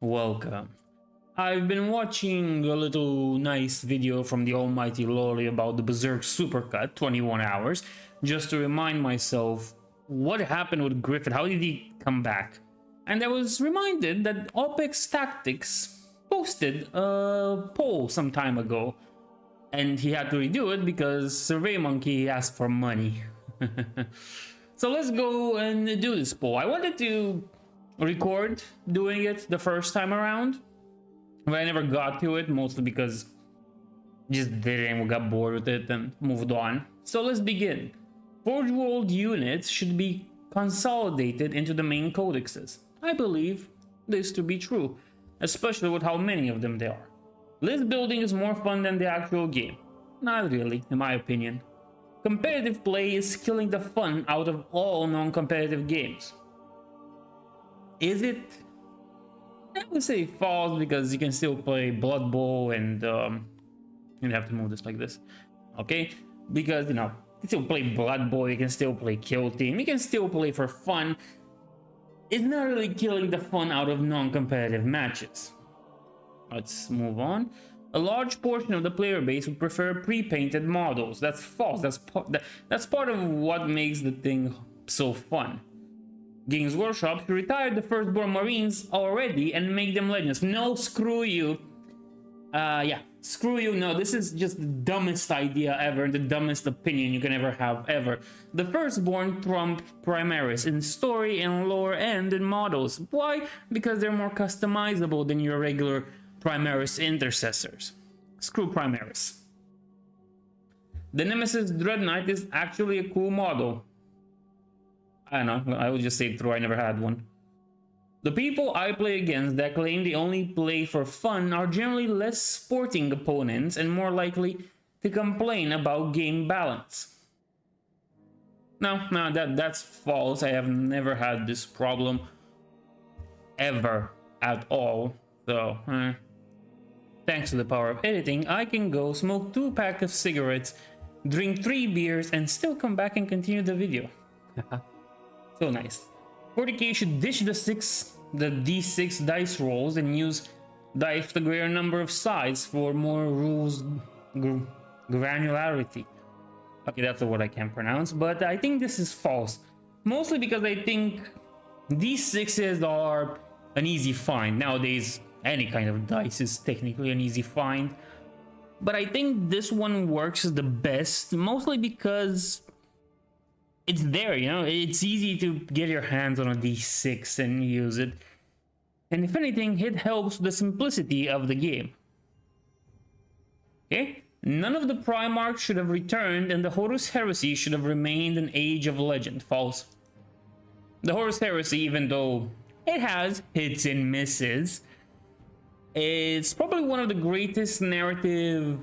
Welcome. I've been watching a little nice video from the almighty Lolly about the Berserk Supercut 21 hours, just to remind myself what happened with Griffith, how did he come back? And I was reminded that Auspex Tactics posted a poll some time ago, and he had to redo it because SurveyMonkey asked for money. So let's go and do this poll. I wanted to record doing it the first time around, but I never got to it, mostly because just didn't, got bored with it and moved on. So let's begin. Forge World units should be consolidated into the main codexes. I believe this to be true, especially with how many of them there are. List building is more fun than the actual game. Not really, in my opinion. Competitive play is killing the fun out of all non-competitive games. Is it? I would say false, because you can still play Blood Bowl and you have to move this like this, okay? Because you can still play Blood Bowl, you can still play Kill Team, you can still play for fun. It's not really killing the fun out of non-competitive matches. Let's move on. A large portion of the player base would prefer pre-painted models. That's false. That's part of what makes the thing so fun. Games Workshop should retire the firstborn Marines already and make them legends. No, screw you. Yeah, screw you. No, this is just the dumbest idea ever, the dumbest opinion you can ever have, ever. The firstborn trump Primaris in story and lore and in models. Why? Because they're more customizable than your regular Primaris intercessors. Screw Primaris. The Nemesis Dread Knight is actually a cool model. I don't know, I would just say true, I never had one. The people I play against that claim they only play for fun are generally less sporting opponents and more likely to complain about game balance. No, that's false. I have never had this problem ever at all. So, thanks to the power of editing, I can go smoke 2 packs of cigarettes, drink 3 beers, and still come back and continue the video. So nice. 40k should ditch the d6 dice rolls and use dice with a greater number of sides for more rules granularity. Okay, that's a word I can't pronounce, but I think this is false. Mostly because I think d6s are an easy find. Nowadays, any kind of dice is technically an easy find. But I think this one works the best, mostly because it's there, it's easy to get your hands on a d6 and use it. And if anything, it helps the simplicity of the game. Okay? None of the Primarchs should have returned, and the Horus Heresy should have remained an age of legend. False. The Horus Heresy, even though it has hits and misses, it's probably one of the greatest narrative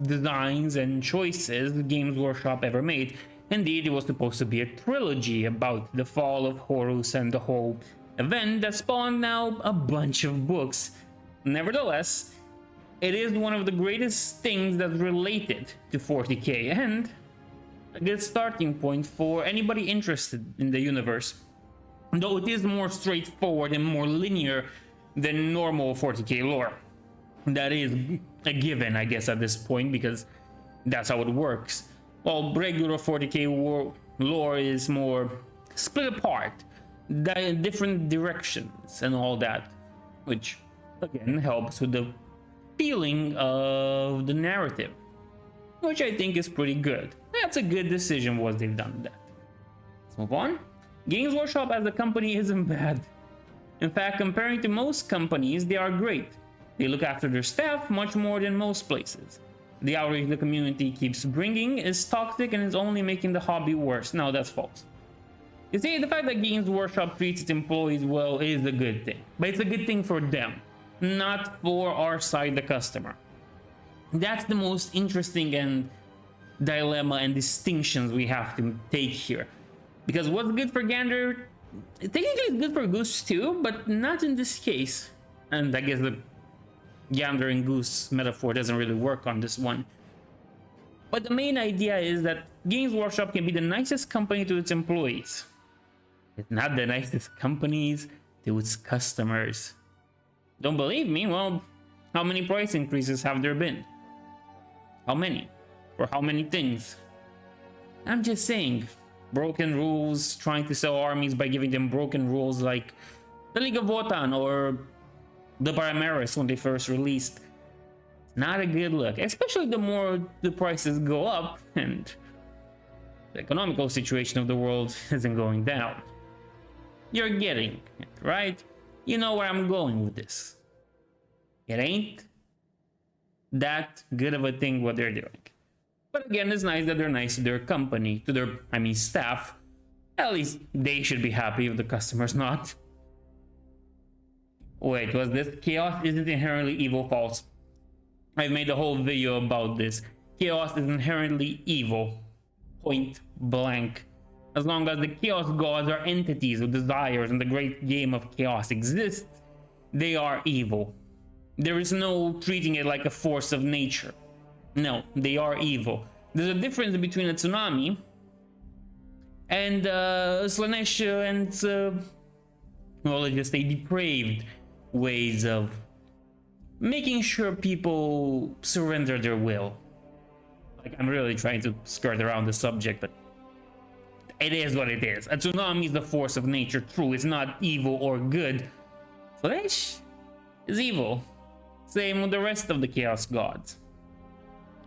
designs and choices Games Workshop ever made. Indeed, it was supposed to be a trilogy about the fall of Horus and the whole event that spawned now a bunch of books. Nevertheless, it is one of the greatest things that's related to 40k and a good starting point for anybody interested in the universe. Though it is more straightforward and more linear than normal 40k lore. That is a given, I guess, at this point, because that's how it works. While regular 40k lore is more split apart, different directions and all that, which again helps with the feeling of the narrative, which I think is pretty good. That's a good decision what they've done with that. Let's move on. Games Workshop as a company isn't bad. In fact, comparing to most companies, they are great. They look after their staff much more than most places. The outrage the community keeps bringing is toxic and is only making the hobby worse. No, that's false. You see, the fact that Games Workshop treats its employees well is a good thing. But it's a good thing for them, not for our side, the customer. That's the most interesting and dilemma and distinctions we have to take here. Because what's good for Gander, technically it's good for Goose too, but not in this case. And I guess the Gander and Goose metaphor doesn't really work on this one. But the main idea is that Games Workshop can be the nicest company to its employees. It's not the nicest companies to its customers. Don't believe me? Well, how many price increases have there been? How many? For how many things? I'm just saying, broken rules, trying to sell armies by giving them broken rules like the League of Wotan or the Primaris when they first released. Not a good look, especially the more the prices go up and the economical situation of the world isn't going down. You're getting it, right? You know where I'm going with this. It ain't that good of a thing what they're doing. But again, it's nice that they're nice to their company, to their, staff. At least they should be happy if the customer's not. Wait, was this chaos isn't inherently evil? False. I've made a whole video about this. Chaos is inherently evil. Point blank. As long as the chaos gods are entities with desires and the great game of chaos exists, they are evil. There is no treating it like a force of nature. No, they are evil. There's a difference between a tsunami and Slanesh and well, let's just say depraved ways of making sure people surrender their will. Like, I'm really trying to skirt around the subject, but it is what it is. A tsunami is the force of nature, true. It's not evil or good. Slanesh is evil. Same with the rest of the Chaos Gods.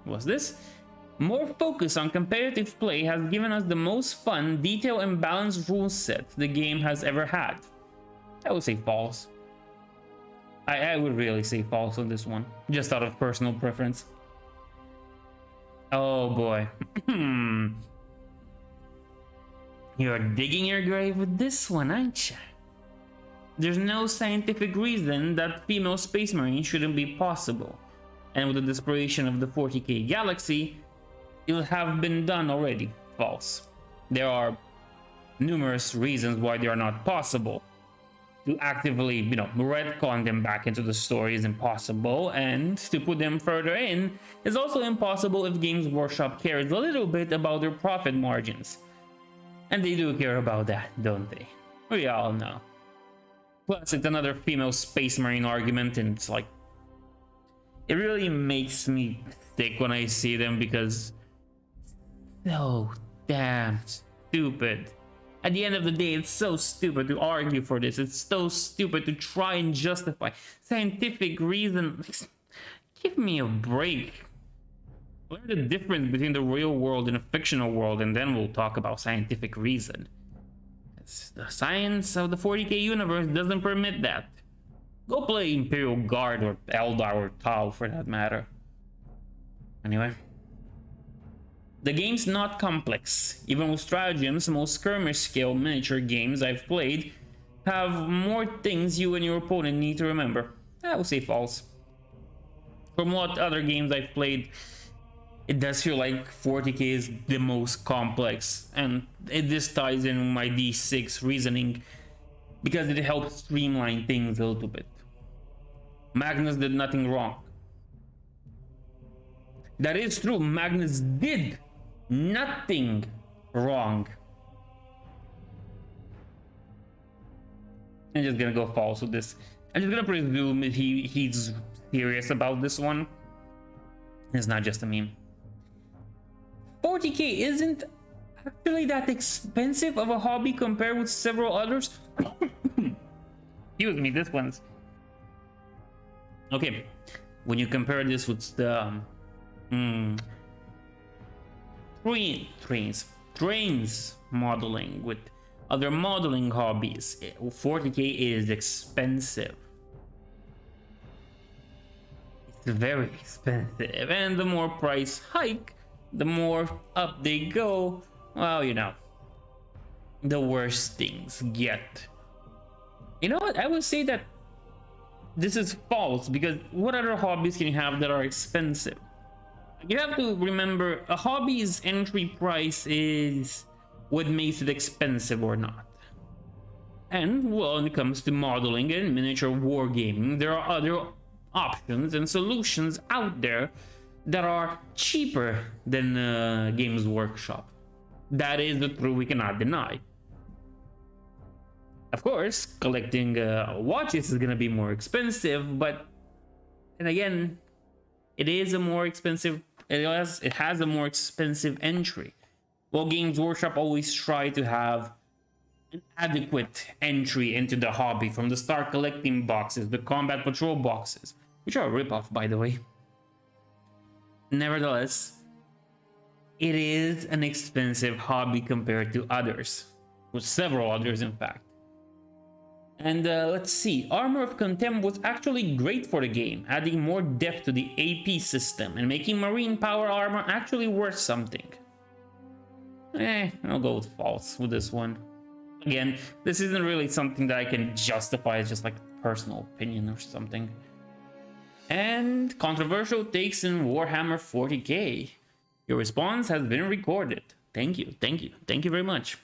What's this? More focus on competitive play has given us the most fun, detailed, and balanced rule set the game has ever had. I would say false. I would really say false on this one, just out of personal preference. Oh boy. You're digging your grave with this one, aren't you? There's no scientific reason that female space marines shouldn't be possible. And with the desperation of the 40k galaxy, it'll have been done already. False. There are numerous reasons why they are not possible. To actively, retcon them back into the story is impossible, and to put them further in is also impossible if Games Workshop cares a little bit about their profit margins. And they do care about that, don't they? We all know. Plus, it's another female space marine argument, and it's like, it really makes me sick when I see them because so damn stupid. At the end of the day, it's so stupid to argue for this. It's so stupid to try and justify scientific reason. Give me a break. Learn the difference between the real world and a fictional world, and then we'll talk about scientific reason. The science of the 40k universe doesn't permit that. Go play Imperial Guard or Eldar or Tau for that matter. Anyway. The game's not complex. Even with stratagems, most skirmish scale miniature games I've played have more things you and your opponent need to remember. I would say false. From what other games I've played, it does feel like 40k is the most complex, and this ties in with my D6 reasoning because it helps streamline things a little bit. Magnus did nothing wrong. That is true, Magnus did nothing wrong. I'm just gonna go false with this. I'm just gonna presume that he's serious about this one. It's not just a meme. 40k isn't actually that expensive of a hobby compared with several others. Excuse me, this one's okay. When you compare this with the trains modeling with other modeling hobbies, 40k is expensive. It's very expensive, and the more price hike, the more up they go, well, the worse things get. You know what? I would say that this is false, because what other hobbies can you have that are expensive? You have to remember, a hobby's entry price is what makes it expensive or not. And well, when it comes to modeling and miniature wargaming, there are other options and solutions out there that are cheaper than Games Workshop. That is the truth we cannot deny. Of course, collecting watches is gonna be more expensive, but and again, it is a more expensive. It has a more expensive entry. Well, Games Workshop always try to have an adequate entry into the hobby, from the start collecting boxes, the combat patrol boxes, which are a ripoff, by the way. Nevertheless, it is an expensive hobby compared to others, with several others, in fact. And let's see, Armor of Contempt was actually great for the game, adding more depth to the AP system and making marine power armor actually worth something. I'll go with false with this one. Again, this isn't really something that I can justify, it's just like a personal opinion or something. And controversial takes in Warhammer 40k. Your response has been recorded. Thank you, thank you, thank you very much.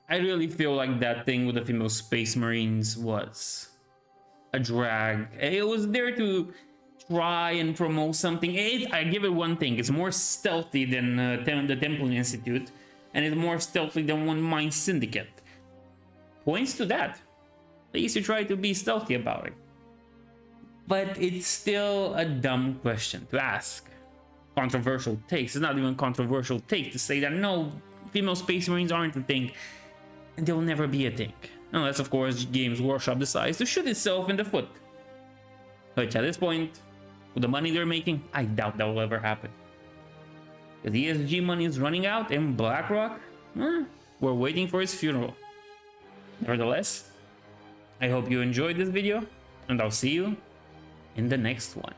I really feel like that thing with the female space marines was a drag. It was there to try and promote something. I give it one thing: it's more stealthy than the Temple Institute, and it's more stealthy than One Mind Syndicate. Points to that. At least you try to be stealthy about it. But it's still a dumb question to ask. Controversial takes. It's not even controversial take to say that no, female space marines aren't a thing. And they will never be a thing. Unless, of course, Games Workshop decides to shoot itself in the foot. Which, at this point, with the money they're making, I doubt that will ever happen. Because the ESG money is running out, and BlackRock, we're waiting for his funeral. Nevertheless, I hope you enjoyed this video, and I'll see you in the next one.